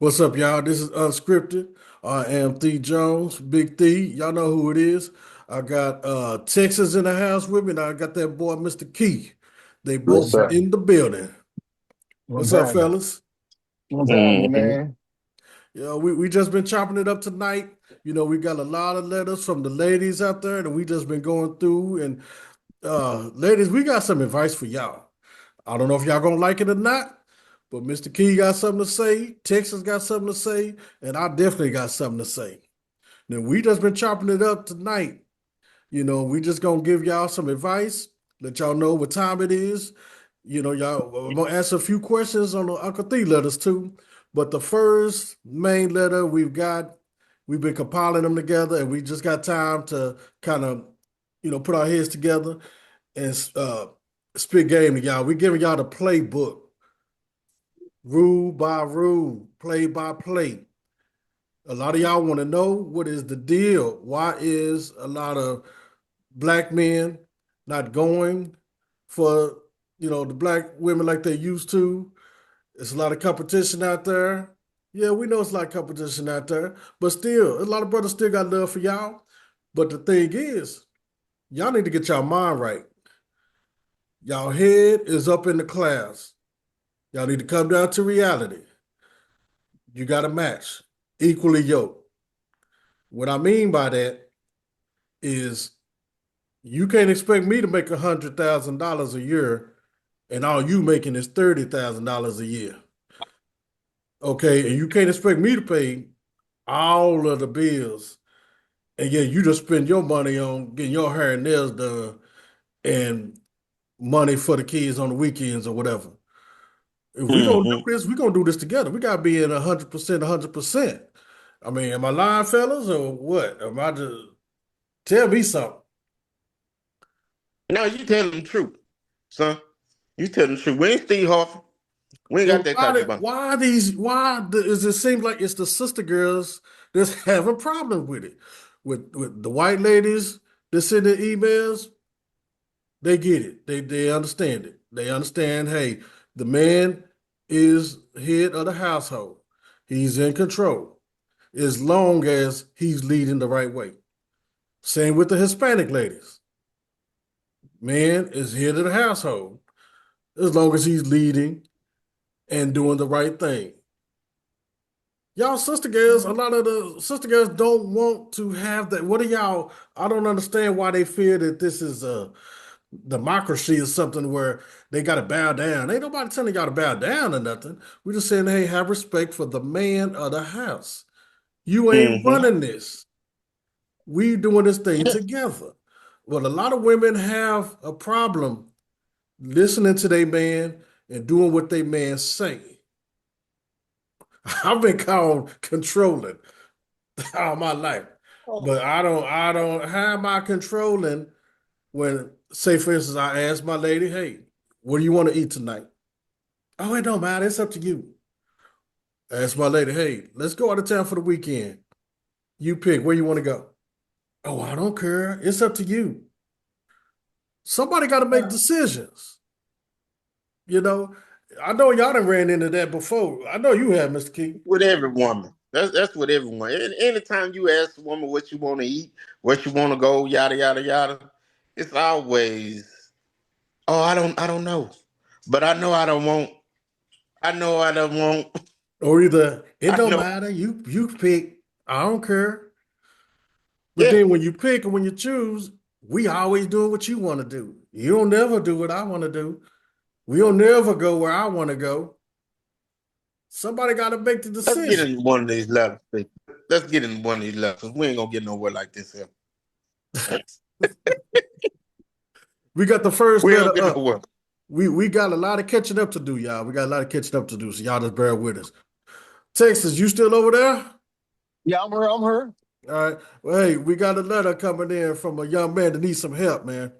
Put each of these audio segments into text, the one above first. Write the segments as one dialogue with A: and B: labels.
A: What's up, y'all? This is Unscripted. I am Thee Jones, Big Thee. Y'all know who it is. I got Texas in the house with me, and I got that boy, Mr. Key. They
B: What's
A: both
B: up?
A: in the building.
B: What's
A: What's up,
B: happening?
A: fellas?
B: What's happening,
C: hmm
B: man?
A: We just been chopping it up tonight. We got a lot of letters from the ladies out there, and we just been going through. And ladies, we got some advice for y'all. I don't know if y'all gonna like it or not, but Mr. Key got something to say. Texas got something to say, and I definitely got something to say. Now we just been chopping it up tonight. We just gonna give y'all some advice, let y'all know what time it is. Y'all I'm gonna answer a few questions on the Uncle Thee letters too. But the first main letter we've been compiling them together, and we just got time to kind of, put our heads together and spit game to y'all. We giving y'all the playbook, rule by rule, play by play. A lot of y'all want to know what is the deal. Why is a lot of black men not going for the black women like they used to? It's a lot of competition out there. Yeah, we know it's a lot of competition out there, but still, a lot of brothers still got love for y'all. But the thing is, y'all need to get y'all mind right. Y'all head is up in the class. Y'all need to come down to reality. You got to match, equally yoked. What I mean by that is you can't expect me to make $100,000 a year and all you making is $30,000 a year. Okay, and you can't expect me to pay all of the bills, and yet you just spend your money on getting your hair and nails done and money for the kids on the weekends or whatever. If we gonna do
C: hmm
A: this, we gonna do this together. We gotta be in 100%, 100%. I mean, am I lying, fellas, or what? Am I just tell me something?
C: No, you tell them the truth, son. You tell them the truth. We ain't Steve Harvey. We ain't got
A: And
C: that type of money.
A: does it seem like it's the sister girls that's having problems with it? With the white ladies that send the emails, they get it. They understand it. They understand, hey, the man is head of the household. He's in control as long as he's leading the right way. Same with the Hispanic ladies. Man is head of the household as long as he's leading and doing the right thing. Y'all sister girls, a lot of the sister girls don't want to have that. What are y'all? I don't understand why they feel that this is a democracy or something where they got to bow down. Ain't nobody telling y'all to bow down or nothing. We're just saying, hey, have respect for the man of the house. You ain't
C: hmm
A: running this. We doing this thing together. Well, a lot of women have a problem listening to their man and doing what they man say. I've been called controlling all my life. But I don't how am I controlling when, say for instance, I ask my lady, hey, what do you want to eat tonight? Oh, it don't matter, it's up to you. I ask my lady, hey, let's go out of town for the weekend. You pick where you want to go. Oh, I don't care. It's up to you. Somebody got to make decisions. You know, I know y'all done ran into that before. I know you have, Mr. Key.
C: With every woman. That's with everyone. Anytime you ask a woman what you want to eat, where you want to go, yada yada yada, it's always, oh, I don't know, but I know I don't want. I know I don't want.
A: Or either it
C: I
A: don't
C: know.
A: matter, you pick. I don't care. But
C: Yeah,
A: then when you pick and when you choose, we always doing what you want to do. You don't never do what I want to do. We don't never go where I want to go. Somebody got to make the
C: let's get
A: decision.
C: in one of these levels. Let's get in one of these levels. 'Cause we ain't gonna get nowhere like this here.
A: We got the first
C: We ain't
A: letter
C: gonna get
A: up.
C: nowhere.
A: We got a lot of catching up to do, y'all. We got a lot of catching up to do, so y'all just bear with us. Texas, you still over there?
B: Yeah, I'm here. I'm here.
A: All right. Well, hey, we got a letter coming in from a young man that needs some help, man.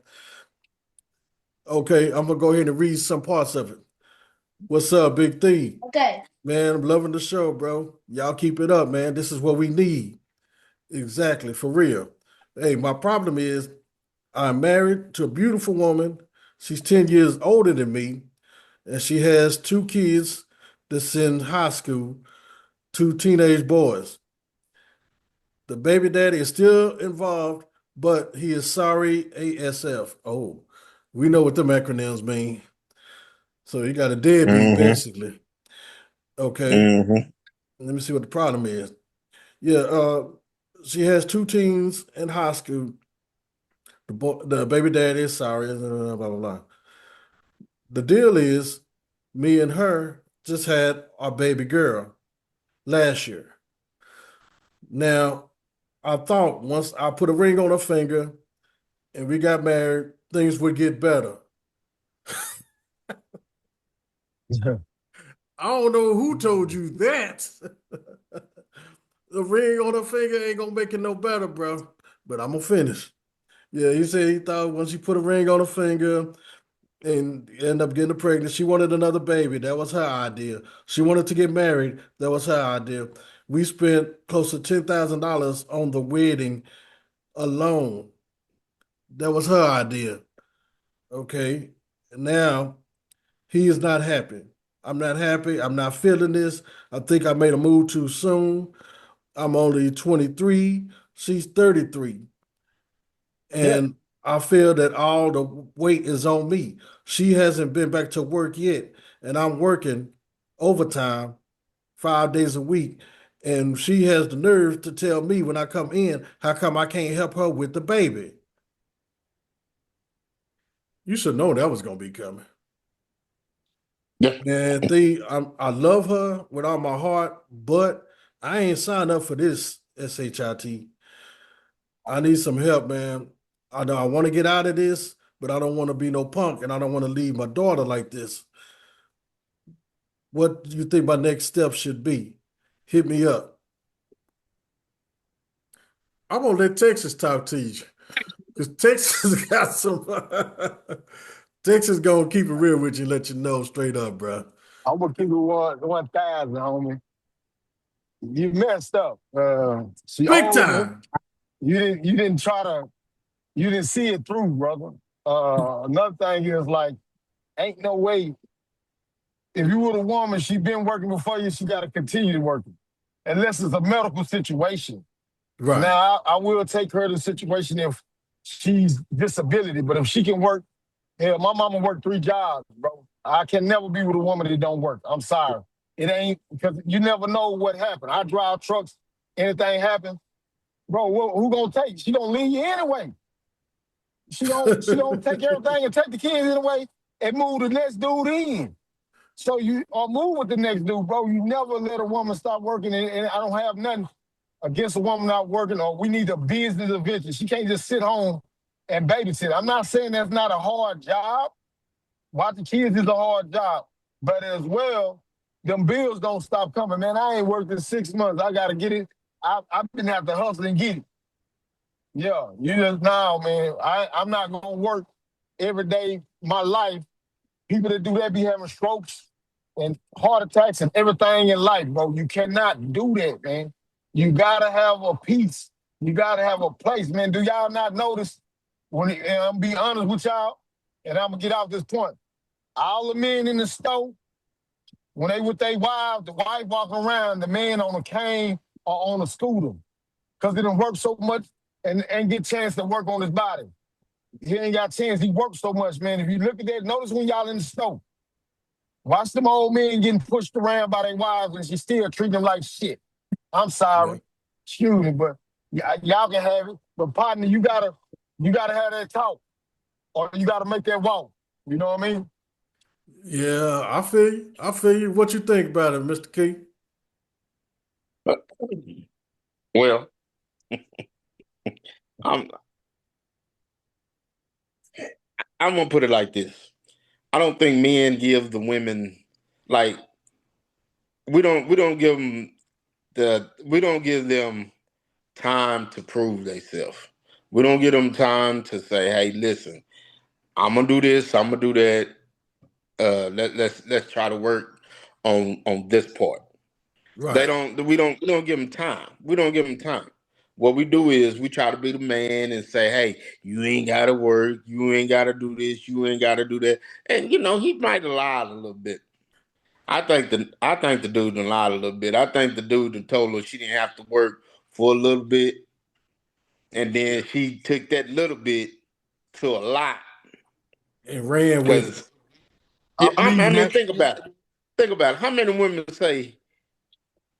A: Okay, I'm gonna go ahead and read some parts of it. What's up, Big Thing?
D: Okay.
A: Man, I'm loving the show, bro. Y'all keep it up, man. This is what we need. Exactly, for real. Hey, my problem is I'm married to a beautiful woman. She's 10 years older than me, and she has two kids that's in high school. two teenage boys. The baby daddy is still involved, but he is sorry ASF. Oh, we know what them acronyms mean. So he got a deadbeat,
C: Mm-hmm.
A: basically. Okay.
C: Mm-hmm.
A: Let me see what the problem is. Yeah, she has two teens in high school. The baby daddy is sorry, blah, blah, blah. The deal is, me and her just had our baby girl last year. Now, I thought once I put a ring on her finger and we got married, things would get better. I don't know who told you that. The ring on her finger ain't gonna make it no better, bro. But I'm gonna finish. Yeah, he said he thought once you put a ring on her finger and end up getting pregnant, she wanted another baby. That was her idea. She wanted to get married. That was her idea. We spent close to $10,000 on the wedding alone. That was her idea. Okay. Now he is not happy. I'm not happy. I'm not feeling this. I think I made a move too soon. I'm only 23. She's 33.
B: Yeah,
A: And I feel that all the weight is on me. She hasn't been back to work yet. And I'm working overtime 5 days a week. And she has the nerve to tell me when I come in, how come I can't help her with the baby? You should know that was going to be coming.
C: Yeah.
A: Man, I love her with all my heart, but I ain't signed up for this SHIT. I need some help, man. I know I want to get out of this, but I don't want to be no punk and I don't want to leave my daughter like this. What do you think my next step should be? Hit me up. I'm gonna let Texas talk to you because Texas got some. Texas gonna keep it real with you, let you know straight up, bro.
B: I'm gonna keep it 1,000, homie. You messed up. She
A: Big
B: older.
A: time.
B: You didn't see it through, brother. Another thing is like, ain't no way. If you were a woman, she been working before you, she got to continue working, unless it's a medical situation.
A: Right.
B: Now, I will take her to the situation if she's disability, but if she can work, hell, my mama worked 3 jobs, bro. I can never be with a woman that don't work. I'm sorry. It ain't because you never know what happened. I drive trucks, anything happen, bro. Who gonna take? She gonna leave you anyway. She don't take everything and take the kids anyway and move the next dude in. So you or move with the next dude, bro. You never let a woman stop working, and I don't have nothing against a woman not working. Or we need a business adventure. She can't just sit home and babysit. I'm not saying that's not a hard job. Watching kids is a hard job, but as well, them bills don't stop coming. Man, I ain't worked in 6 months. I gotta get it. I've been have to hustle and get it. Yeah, you just now, man. I'm not gonna work every day my life. People that do that be having strokes and heart attacks and everything in life, bro. You cannot do that, man. You gotta have a peace. You gotta have a place, man. Do y'all not notice and I'm be honest with y'all, and I'm gonna get off this point. All the men in the store, when they with their wives, the wife walking around, the man on a cane or on a scooter, because he done work so much and get chance to work on his body. He ain't got chance. He works so much, man. If you look at that, notice when y'all in the store. Watch them old men getting pushed around by their wives and she still treat them like shit. I'm
A: Yeah.
B: sorry. Excuse me, but y'all can have it. But partner, you gotta have that talk. Or you gotta make that walk. You know what I mean?
A: Yeah, I feel you. I feel you. What you think about it, Mr. Key?
C: Well, I'm I'm gonna put it like this. I don't think men give the women like we don't give them we don't give them time to prove themselves. We don't give them time to say, "Hey, listen, I'm gonna do this. I'm gonna do that. Let's try to work on this part." They
A: Right.
C: don't. We don't give them time. We don't give them time. What we do is we try to be the man and say, "Hey, you ain't got to work. You ain't got to do this. You ain't got to do that." And he might have lied a little bit. I think the dude done lied a little bit. I think the dude done told her she didn't have to work for a little bit, and then she took that little bit to a lot.
A: And ran with it.
C: Because
B: I
C: I
B: believe
C: mean,
B: that.
C: think about it. Think about it. How many women say,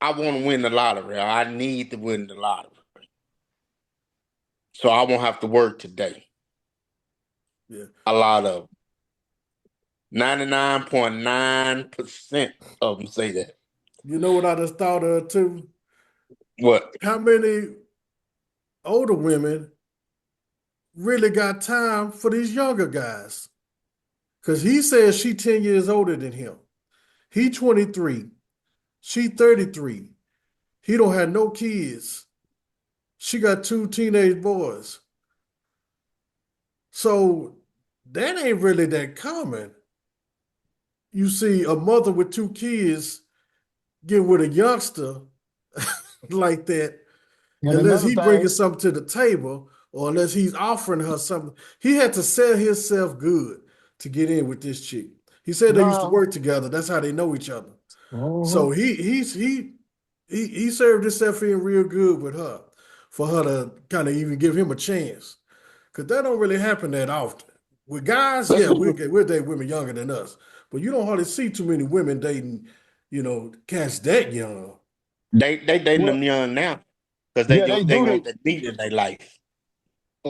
C: "I want to win the lottery. Or I need to win the lottery, so I won't have to work today."
A: Yeah.
C: A lot of 99.9% of them say that.
A: You know what I just thought of too?
C: What?
A: How many older women really got time for these younger guys? Because he says she 10 years older than him. He 23. She 33. He don't have no kids. She got two teenage boys. So that ain't really that common. You see a mother with two kids get with a youngster like that,
B: And
A: unless
B: another
A: he
B: thing,
A: bringing something to the table or unless he's offering her something. He had to sell himself good to get in with this chick. He said they used to
B: no.
A: work together. That's how they know each other.
B: Mhm.
A: So he served himself in real good with her for her to kind of even give him a chance. Because that don't really happen that often. With guys,
C: Let's
A: yeah,
C: look.
A: we'll date women younger than us. But you don't hardly see too many women dating, cats that young.
C: They dating
B: Well,
C: them young now because
B: yeah, they
C: they
B: do
C: want
B: that,
C: that meat in their life.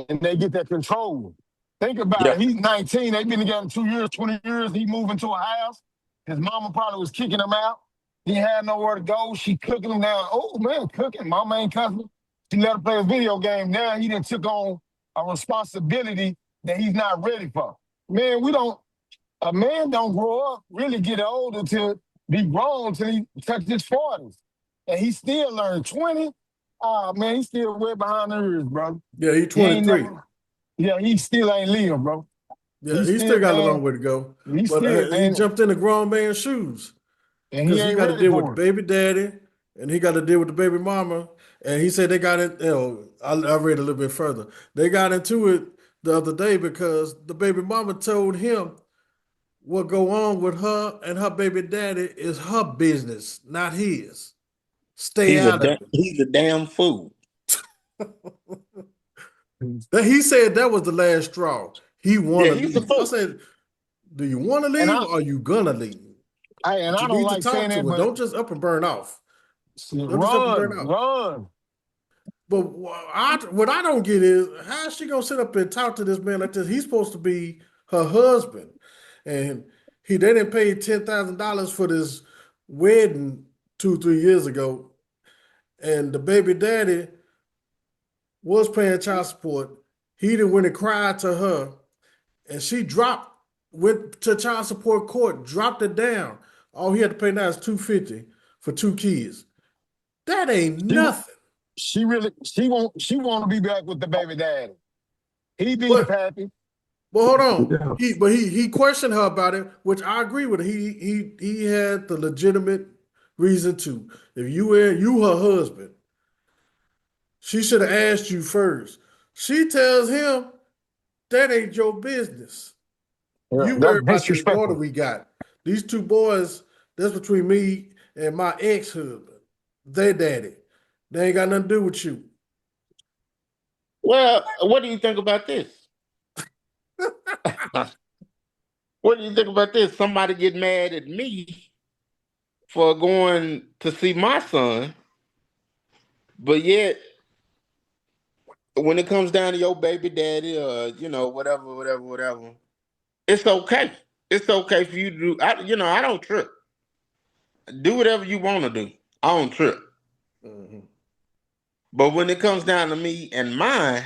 B: and they get that control. Think about
C: Yeah,
B: it. He's 19. They've been together 2 years, 20 years. He moved into a house. His mama probably was kicking him out. He had nowhere to go. She cooking him now. Oh man, cooking. Mama ain't cussing. She let him play a video game. Now he done took on a responsibility that he's not ready for. Man, we don't. A man don't grow up, really get older to be grown till he touches his 40s. And he still learning 20. Oh man, he's still way behind the ears, bro.
A: Yeah, he
B: He ain't
A: 23.
B: never, yeah, he still ain't live, bro.
A: Yeah,
B: He
A: he still
B: still,
A: got a
B: man,
A: long way to go.
B: he
A: But
B: still,
A: he
B: and
A: jumped in a grown man's shoes
B: he
A: because he
B: ain't
A: got to
B: ready
A: deal with the
B: for it.
A: baby daddy and he got to deal with the baby mama. And he said they got it. I read a little bit further. They got into it the other day because the baby mama told him what go on with her and her baby daddy is her business, not his. Stay out of it.
C: he's a damn fool.
A: He said that was the last straw. He want
C: Yeah,
A: to
C: he's a
A: leave. I
C: fool.
A: said, do you want to
B: And
A: leave or are you gonna leave? But you
B: I don't
A: need to
B: like
A: talk
B: saying
A: to
B: that,
A: her.
B: but
A: Don't just up and burn off. Don't just up and burn
B: run,
A: off.
B: run.
A: But what I don't get is how is she gonna sit up and talk to this man like this? He's supposed to be her husband, and they didn't pay $10,000 for this wedding 2 3 years ago, and the baby daddy was paying child support. He didn't went and cried to her, and she went to child support court, dropped it down. All he had to pay now is $250 for two kids. That ain't
B: She
A: nothing.
B: she want to be back with the baby daddy. He be the
A: But
B: pappy.
A: hold on.
B: Yeah.
A: He questioned her about it, which I agree with. He had the legitimate reason to. If you her husband, she should have asked you first. She tells him that ain't your business.
B: Yeah,
A: You worry
B: that's
A: about this daughter
B: disrespectful.
A: we got. These two boys, that's between me and my ex-husband. They daddy. They ain't got nothing to do with you.
C: Well, what do you think about this? What do you think about this? Somebody get mad at me for going to see my son, but yet when it comes down to your baby daddy or whatever, it's okay. It's okay for you to do. I don't trip. Do whatever you want to do. I don't trip.
A: Mhm.
C: But when it comes down to me and mine,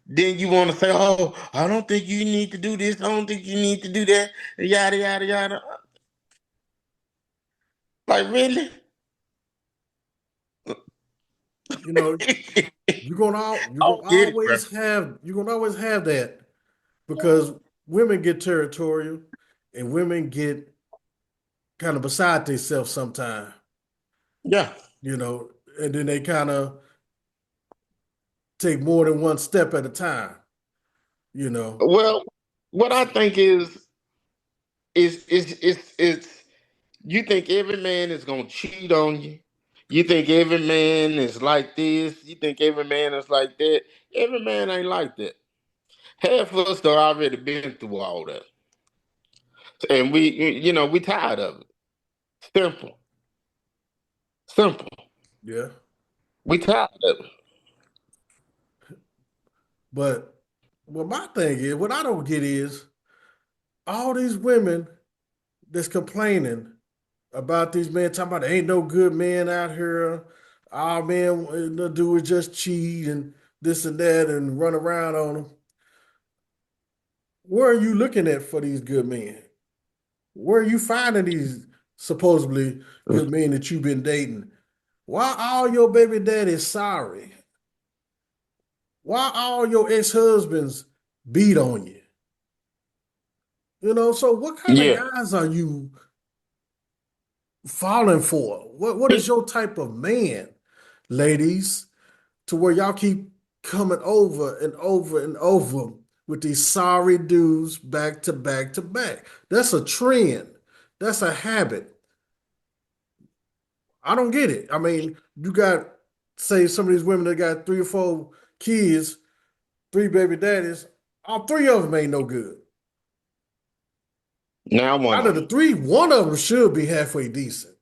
C: then you want to say, "Oh, I don't think you need to do this. I don't think you need to do that." Yada yada yada. Like really?
A: You know,
C: I don't get it, bro.
A: you're gonna always have that because women get territorial and women get kind of beside themselves sometimes,
C: Yeah.
A: and then they kind of take more than one step at a time, you know.
C: Well, what I think is You think every man is gonna cheat on you. You think every man is like this. You think every man is like that. Every man ain't like that. Half of us are already been through all that, and we tired of it. Simple, simple.
A: Yeah.
C: We tired of it.
A: But what my thing is, what I don't get is all these women that's complaining about these men talking about there ain't no good men out here. All men to do is just cheat and this and that and run around on them. Where are you looking at for these good men? Where are you finding these supposedly good men that you've been dating? Why all your baby daddies sorry? Why all your ex-husbands beat on you? So what kind of
C: Yeah.
A: guys are you falling for? What is your type of man, ladies, to where y'all keep coming over and over and over with these sorry dudes back to back to back? That's a trend. That's a habit. I don't get it. I mean, you got, say, some of these women that got 3 or 4 kids, 3 baby daddies, all 3 of them ain't no good.
C: Now one
A: Out of
C: of
A: the
C: them.
A: 3, one of them should be halfway decent.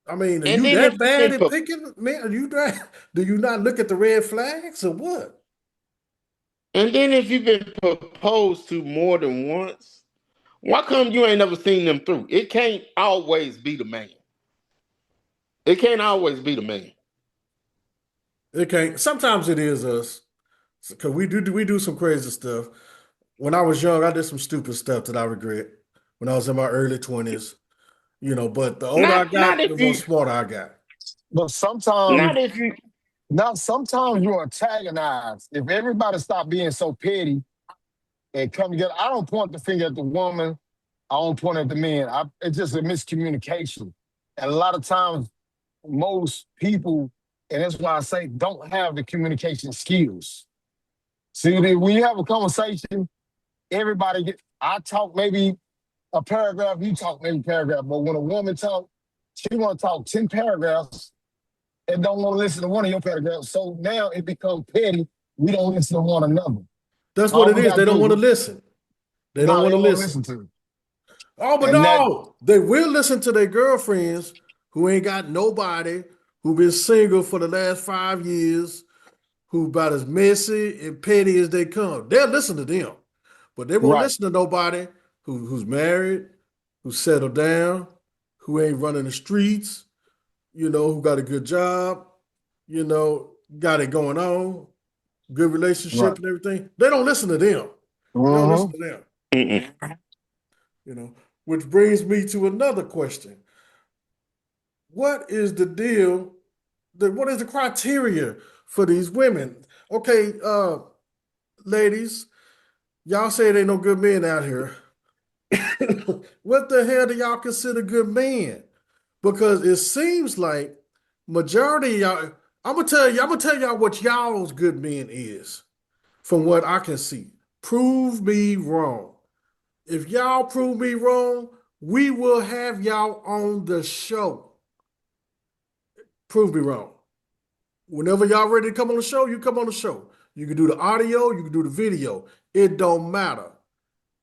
A: I mean, are
C: And
A: you
C: then
A: that
C: if you've
A: bad
C: been
A: at picking, man? Do you not look at the red flags or what?
C: proposed to more than once, why come you ain't never seen them through? It can't always be the man. It can't always be the man.
A: It can't. Sometimes it is us because we do some crazy stuff. When I was young, I did some stupid stuff that I regret. When I was in my early 20s, but the older I
C: Not
A: got, the
C: if
A: more
C: you
A: smarter I got.
B: But sometimes,
C: not if you
B: now sometimes you're antagonized. If everybody stop being so petty and come together, I don't point the finger at the woman. I don't point at the men. It's just a miscommunication. And a lot of times, most people, and that's why I say, don't have the communication skills. See, when you have a conversation, I talk maybe a paragraph, you talk maybe a paragraph, but when a woman talk, she want to talk 10 paragraphs and don't want to listen to one of your paragraphs. So now it becomes petty. We don't listen to one another.
A: That's what
B: All
A: it
B: we
A: is.
B: got to
A: They don't
B: do
A: want to
B: is,
A: listen. They don't
B: no, they
A: want to
B: don't want to
A: listen.
B: listen to it.
A: Oh, but
B: And that,
A: no, they will listen to their girlfriends who ain't got nobody, who been single for the last 5 years, who about as messy and petty as they come. They'll listen to them, but they won't
B: right.
A: listen to nobody who's married, who's settled down, who ain't running the streets, who got a good job, got it going on, good
B: Right.
A: relationship and everything. They don't listen to them. They don't listen
B: Mm-hmm.
A: to them,
C: mm-mm.
A: you know. Which brings me to another question. What is the deal? What is the criteria for these women? Okay, ladies, y'all say there ain't no good men out here. What the hell do y'all consider good men? Because it seems like majority of y'all, I'm gonna tell y'all what y'all's good men is, from what I can see. Prove me wrong. If y'all prove me wrong, we will have y'all on the show. Prove me wrong. Whenever y'all ready to come on the show, you come on the show. You can do the audio, you can do the video. It don't matter.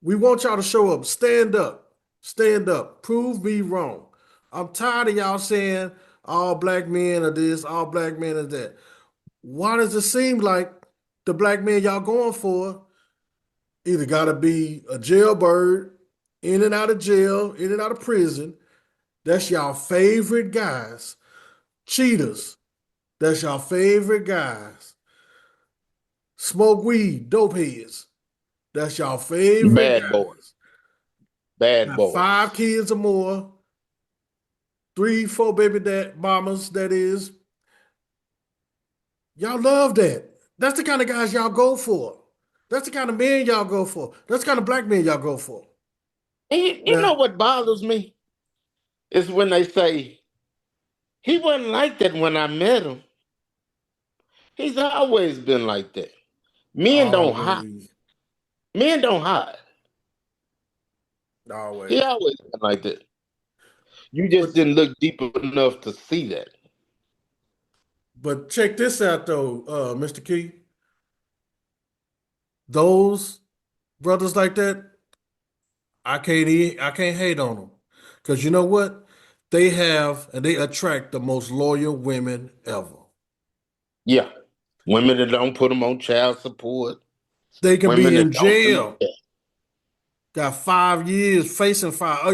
A: We want y'all to show up. Stand up. Stand up. Prove me wrong. I'm tired of y'all saying all black men are this, all black men are that. Why does it seem like the black men y'all going for either got to be a jailbird, in and out of jail, in and out of prison? That's y'all favorite guys. Cheaters. That's y'all favorite guys. Smoke weed, dope heads. That's y'all favorite
C: Bad boys.
A: guys.
C: Bad
A: Got 5 kids
C: boys.
A: or more, 3, 4 baby dad mamas, that is. Y'all love that. That's the kind of guys y'all go for. That's the kind of men y'all go for. That's the kind of black men y'all go for.
C: And you know
A: Now,
C: what bothers me? Is when they say, he wasn't like that when I met him. He's always been like that. Men don't hide.
A: always,
C: Men don't hide. He
A: Always.
C: always been like that. You just
A: But
C: didn't look deep enough to see that.
A: but check this out though, Mr. Key. Those brothers like that, I can't hate on them. Because you know what? They have and they attract the most loyal women ever.
C: Yeah. Women that don't put them on child support.
A: They can
C: Women
A: be
C: that
A: in
C: don't do
A: jail,
C: that.
A: got 5 years facing 5. Oh,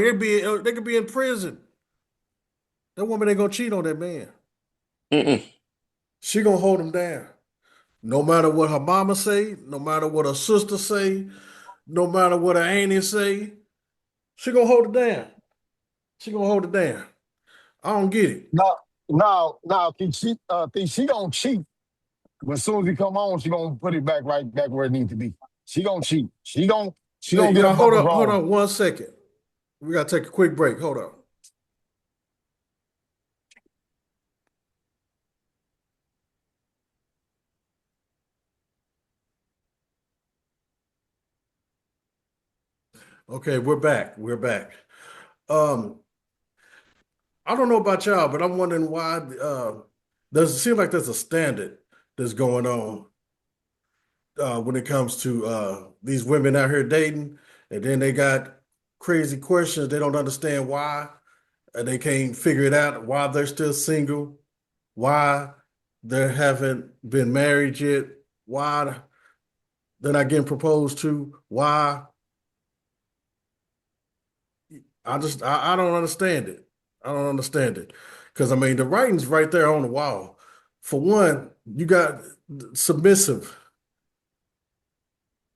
A: they could be in prison. That woman ain't gonna cheat on that man.
C: Mm-mm.
A: She gonna hold him down. No matter what her mama say, no matter what her sister say, no matter what her auntie say, she gonna hold it down. She gonna hold it down. I don't get it.
B: Now, think she gonna cheat, but as soon as he come on, she gonna put it right back where it needs to be. She gonna cheat. She
A: Hey,
B: gonna get a
A: y'all,
B: bucket
A: hold
B: wrong.
A: on 1 second. We gotta take a quick break. Hold on. Okay, we're back. We're back. Um, I don't know about y'all, but I'm wondering why does it seem like there's a standard that's going on when it comes to these women out here dating, and then they got crazy questions. They don't understand why, and they can't figure it out why they're still single, why they haven't been married yet, why they're not getting proposed to, why. I don't understand it. I don't understand it. Because I mean the writing's right there on the wall. For one, you got submissive.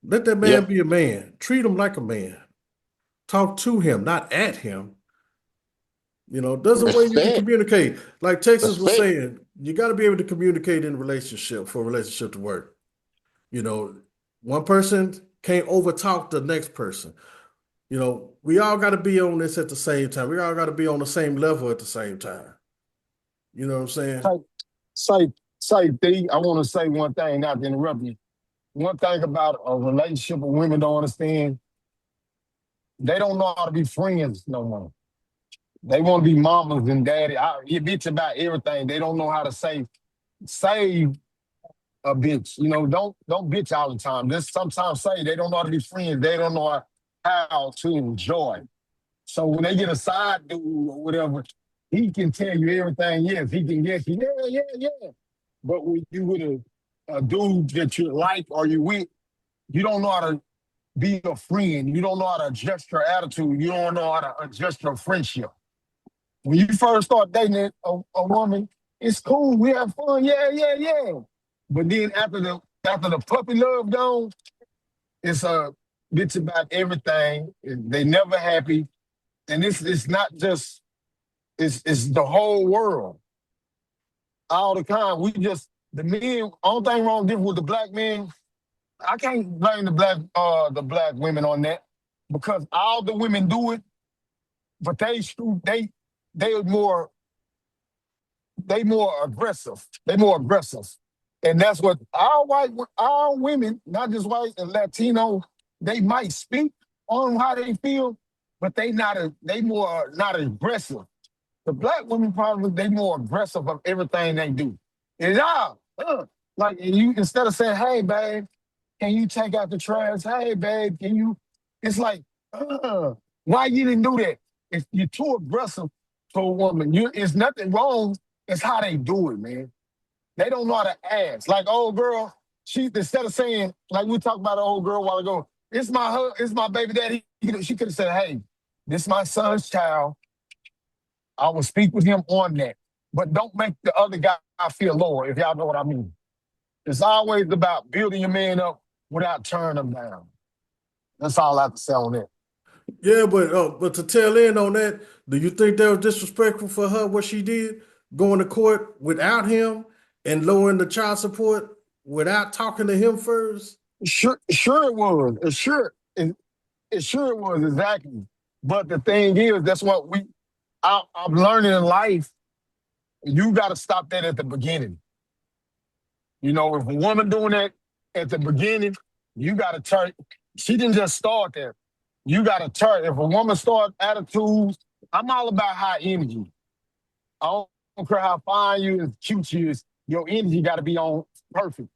A: Let that man
C: Yeah.
A: be a man. Treat him like a man. Talk to him, not at him. There's a way you can
C: Respect.
A: communicate. Like Texas was
C: Respect.
A: saying, you got to be able to communicate in a relationship for a relationship to work. You know, one person can't overtalk the next person. We all got to be on this at the same time. We all got to be on the same level at the same time. You know what I'm saying?
B: Say, say, D, I want to say one thing, not to interrupt you. One thing about a relationship with women don't understand, they don't know how to be friends no more. They want to be mamas and daddy. You bitch about everything. They don't know how to save a bitch. Don't bitch all the time. Just sometimes say they don't know how to be friends. They don't know how to enjoy. So when they get a side dude or whatever, he can tell you everything. Yes, he can get you. Yeah, yeah, yeah. But when you with a dude that you like or you with, you don't know how to be a friend. You don't know how to adjust your attitude. You don't know how to adjust your friendship. When you first start dating a woman, it's cool. We have fun. Yeah, yeah, yeah. But then after the puppy love gone, it's bitch about everything. They never happy. And it's not just it's the whole world. All the time. The men, only thing wrong different with the black men, I can't blame the black women on that because all the women do it, but they more more aggressive. They more aggressive. And that's what all women, not just white and Latino, they might speak on how they feel, but they more not aggressive. The black women probably they more aggressive of everything they do. And like and you instead of saying, "Hey, babe, can you take out the trash? Hey, babe, can you?" It's like, why you didn't do that? If you're too aggressive for a woman, it's nothing wrong. It's how they do it, man. They don't know how to ask. Like old girl, she instead of saying like we talked about an old girl a while ago, it's my baby daddy. She could have said, "Hey, this is my son's child. I will speak with him on that. But don't make the other guy feel lower, if y'all know what I mean. It's always about building your man up without turning him down. That's all I have to say on that.
A: Yeah, but to tail in on that, do you think that was disrespectful for her what she did, going to court without him and lowering the child support without talking to him first?
B: Sure it was. It sure it was exactly. But the thing is, that's what I'm learning in life. You got to stop that at the beginning. If a woman doing that at the beginning, you got to turn. She didn't just start there. You got to turn. If a woman starts attitudes, I'm all about high energy. I don't care how fine you and cute you is. Your energy got to be on perfect.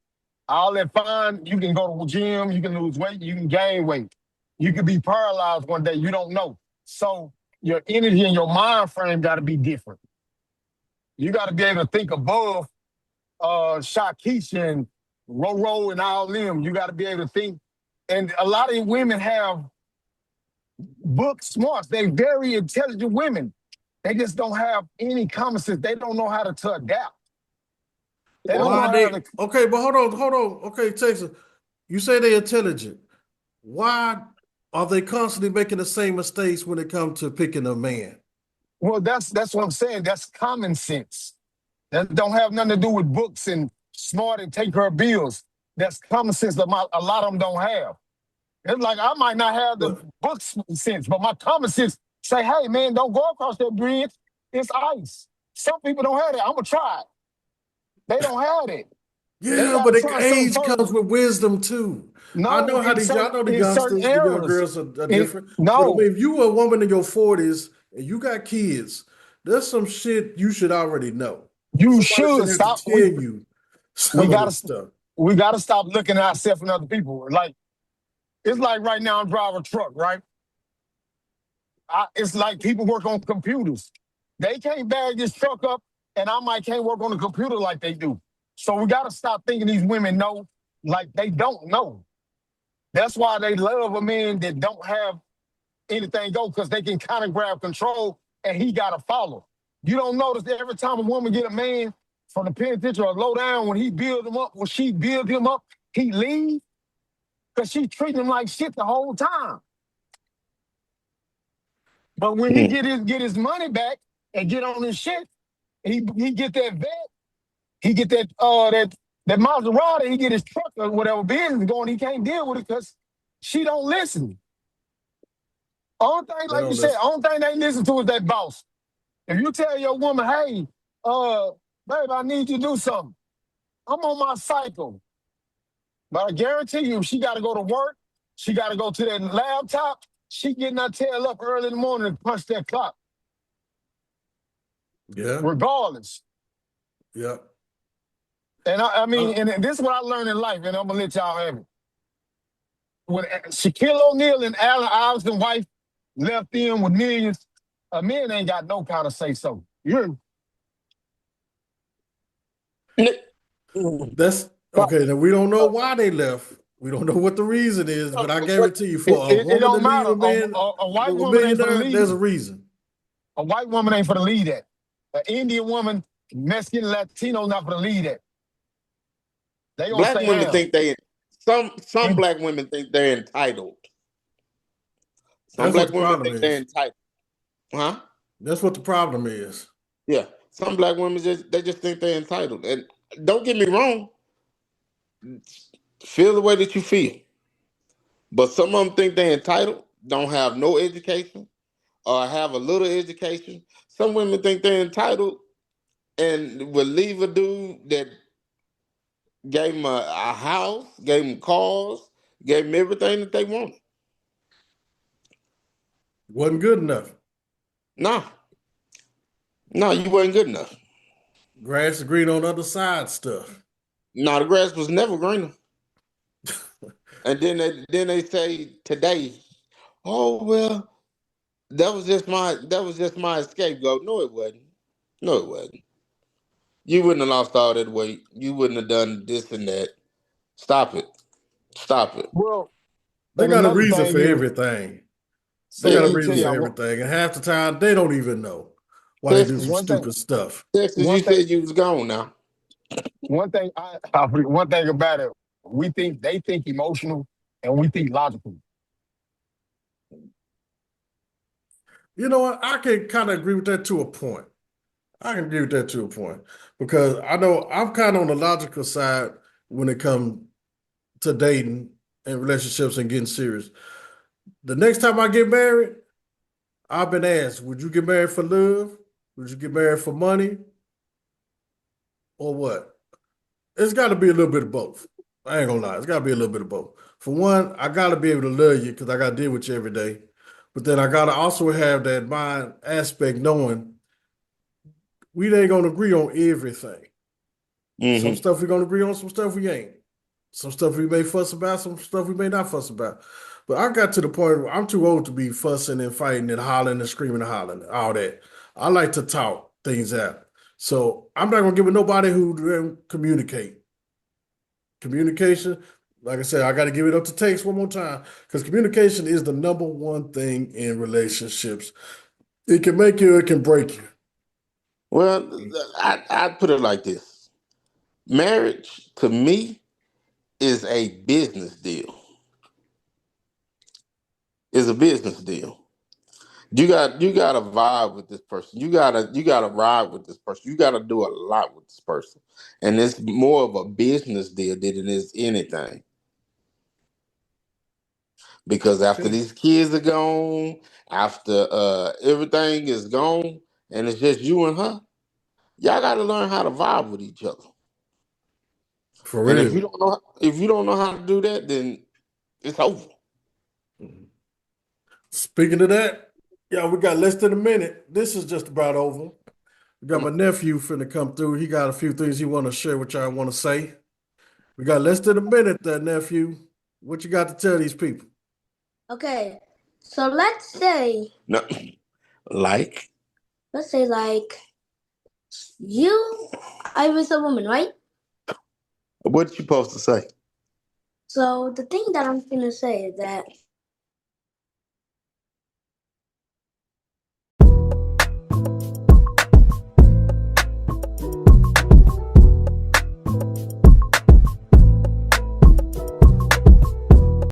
B: All that fine, you can go to the gym, you can lose weight, you can gain weight. You can be paralyzed one day, you don't know. So your energy and your mind frame got to be different. You got to be able to think above Shakisha and Roro and all them. You got to be able to think. And a lot of women have book smarts. They're very intelligent women. They just don't have any common sense. They don't know how to adapt. They don't know
A: Why
B: how
A: they
B: to.
A: okay, but hold on. Okay, Texas, you say they're intelligent. Why are they constantly making the same mistakes when it comes to picking a man?
B: Well, that's what I'm saying. That's common sense. That don't have nothing to do with books and smart and take her bills. That's common sense that a lot of them don't have. It's like I might not have the
A: But
B: book sense, but my common sense say, hey, man, don't go across that bridge. It's ice. Some people don't have that. I'm going to try it. They don't have it. They
A: yeah,
B: got
A: but
B: to try something
A: age comes
B: first.
A: with wisdom too. I
B: No,
A: know how these, I know the
B: in certain
A: youngsters, the young
B: eras.
A: girls are different. But I
B: No,
A: mean, if you were a woman in your 40s and you got kids, there's some shit you should already know.
B: you
A: Somebody
B: should
A: should have to
B: stop.
A: tell you
B: We
A: some of
B: got
A: this
B: to
A: stuff.
B: we got to stop looking at ourselves and other people. Like it's like right now I'm driving a truck, right? It's like people work on computers. They can't bag this truck up, and I might can't work on the computer like they do. So we got to stop thinking these women know like they don't know. That's why they love a man that don't have anything go because they can kind of grab control and he got to follow. You don't notice that every time a woman get a man from the penitentiary or low down, when he build him up, when she build him up, he leave because she treating him like shit the whole time. But when he
C: Mm.
B: get his money back and get on his shit, he get that vet, he get that Maserati, he get his truck or whatever business going, he can't deal with it because she don't listen. Only thing,
A: They
B: like you
A: don't
B: said,
A: listen.
B: only thing they listen to is that boss. If you tell your woman, hey, babe, I need you to do something. I'm on my cycle. But I guarantee you, she got to go to work. She got to go to that laptop. She getting her tail up early in the morning and punch that clock,
A: Yeah,
B: regardless.
A: yeah.
B: And I
A: Uh,
B: mean, and this is what I learned in life, and I'm gonna let y'all have it. When Shaquille O'Neal and Allen Iverson's wife left in with millions, a man ain't got no kind of say so. You're
A: that's okay. Now we don't know why they left. We don't know what the reason is, but I guarantee you, for a
B: it
A: woman to
B: don't
A: leave
B: matter.
A: a man,
B: A white
A: a
B: woman ain't for the
A: millionaire,
B: lead.
A: there's a reason.
B: A white woman ain't for the lead that. An Indian woman, Mexican, Latino not for the lead that. They gonna
C: Black
B: stay
C: women
B: down.
C: think some
B: And
C: black women think they're entitled. Some
A: That's what
C: black
A: the
C: women
A: problem
C: think they're
A: is.
C: entitled. Huh?
A: That's what the problem is.
C: Yeah. Some black women just think they're entitled. And don't get me wrong, feel the way that you feel. But some of them think they're entitled, don't have no education, or have a little education. Some women think they're entitled and will leave a dude that gave them a house, gave them cars, gave them everything that they wanted.
A: Wasn't good enough.
C: No, no, you weren't good enough.
A: Grass is green on the other side stuff.
C: No, the grass was never greener. And then they say today, oh well, that was just my scapegoat. No, it wasn't. No, it wasn't. You wouldn't have lost all that weight. You wouldn't have done this and that. Stop it. Stop it.
B: well,
A: They
B: and
A: got a
B: another
A: reason
B: thing
A: for
B: is,
A: everything. They
B: so
A: got
B: let
A: a
B: me
C: It,
B: tell
A: reason for
B: y'all
A: everything. And half the time they don't even know why they do
C: Texas,
A: some
B: one thing.
A: stupid stuff.
C: Texas, you
B: One thing.
C: said you was gone now.
B: One thing about it. They think emotional, and we think logical.
A: You know what? I can kind of agree with that to a point. I can agree with that to a point because I know I'm kind of on the logical side when it comes to dating and relationships and getting serious. The next time I get married, I've been asked, would you get married for love? Would you get married for money? Or what? It's got to be a little bit of both. I ain't gonna lie. It's gotta be a little bit of both. For one, I gotta be able to love you because I gotta deal with you every day. But then I gotta also have that mind aspect knowing we ain't gonna agree on everything. Some
C: Mm-hmm.
A: stuff we're gonna agree on, some stuff we ain't. Some stuff we may fuss about, some stuff we may not fuss about. But I got to the point where I'm too old to be fussing and fighting and hollering and screaming and hollering, all that. I like to talk things out. So I'm not gonna give it nobody who didn't communicate. Communication, like I said, I got to give it up to Takes one more time because communication is the number one thing in relationships. It can make you, it can break you.
C: Well, I'd put it like this: marriage to me is a business deal. It's a business deal. You gotta vibe with this person. You gotta ride with this person. You gotta do a lot with this person, and it's more of a business deal than it is anything. Because after
A: Okay.
C: these kids are gone, after everything is gone, and it's just you and her, y'all gotta learn how to vibe with each other.
A: For
C: And
A: real.
C: if you don't know how to do that, then it's over.
A: Speaking of that, yeah, we got less than a minute. This is just about over. We got my nephew finna come through. He got a few things he want to share, which I want to say. We got less than a minute there, nephew. What you got to tell these people?
D: Okay, so
C: No, like
D: let's say like you, I was a woman, right?
C: what you supposed to say?
D: So the thing that I'm gonna say is that